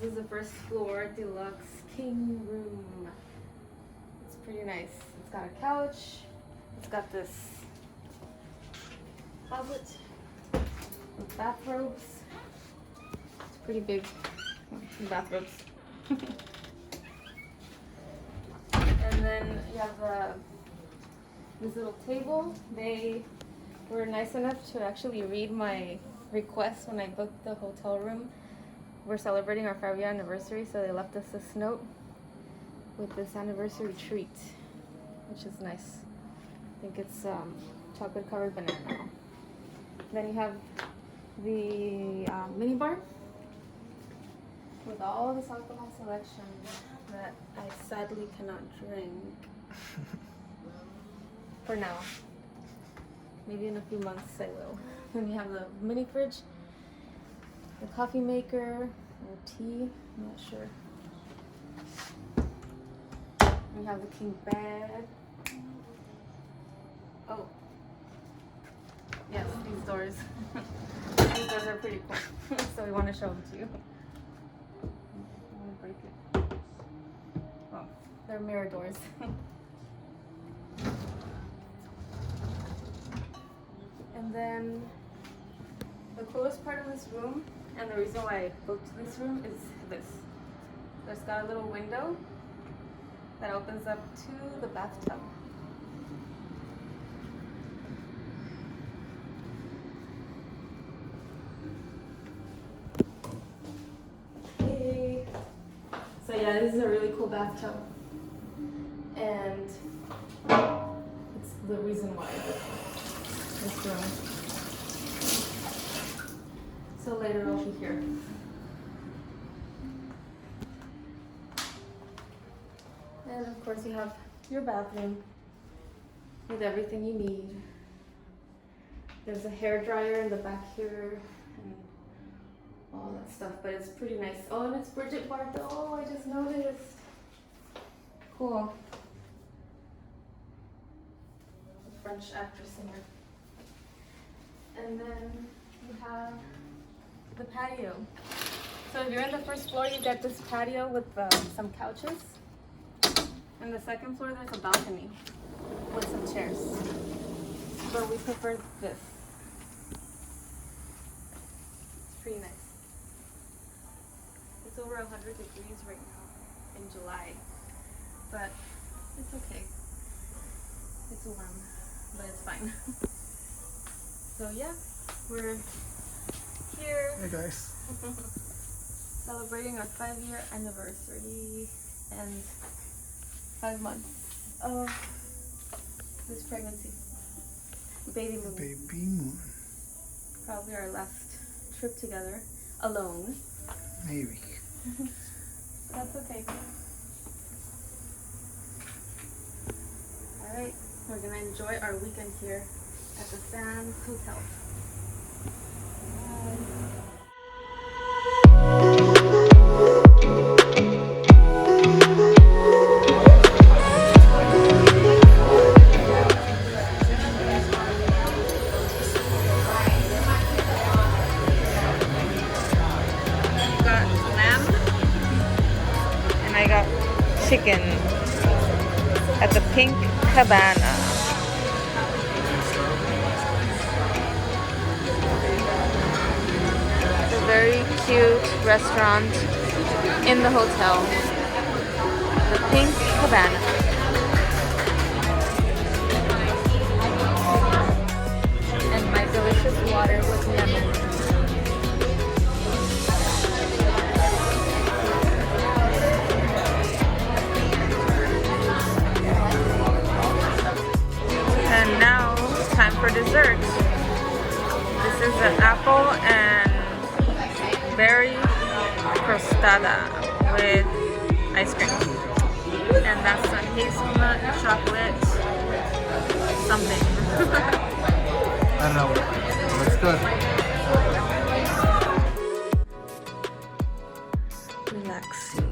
This is the first floor Deluxe King Room. It's pretty nice. It's got a couch. It's got this closet with bathrobes. It's pretty big. Bathrobes. And then you have this little table. They were nice enough to actually read my request when I booked the hotel room. We're celebrating our 5-year anniversary, so they left us this note with this anniversary treat, which is nice. I think it's chocolate covered banana. Then you have the mini bar with all this alcohol selection that I sadly cannot drink for now. Maybe in a few months I will. Then you have the mini fridge, the coffee maker, or tea, I'm not sure. We have the king bed. Oh, yes, these doors. These doors are pretty cool, so we want to show them to you. I want to break it. Oh, they're mirror doors. And then the coolest part of this room, and the reason why I booked this room, is this. There's got a little window that opens up to the bathtub. Okay. So yeah, this is a really cool bathtub. And it's the reason why I booked this room. So later I'll be here. And of course you have your bathroom with everything you need. There's a hair dryer in the back here and all that stuff, but it's pretty nice. Oh, and it's Bridget Bardot. Oh, I just noticed. Cool. A French actress singer. And then you have the patio. So if you're on the first floor, you get this patio with some couches. And the second floor, there's a balcony with some chairs. But we prefer this. It's pretty nice. It's over 100 degrees right now in July, but it's okay. It's warm, but it's fine. So yeah, we're here. Hey guys. Celebrating our 5-year anniversary and 5 months of this pregnancy. Baby moon. Baby moon. Probably our last trip together, alone. Maybe. That's okay. Alright, we're gonna enjoy our weekend here at the Sands Hotel. Bye. I got chicken at the Pink Cabana. It's a very cute restaurant in the hotel. The Pink Cabana. And my delicious water with lemon. And now, time for dessert. This is an apple and berry crostada with ice cream. And that's a hazelnut chocolate something. I don't know. Looks good. Relaxing.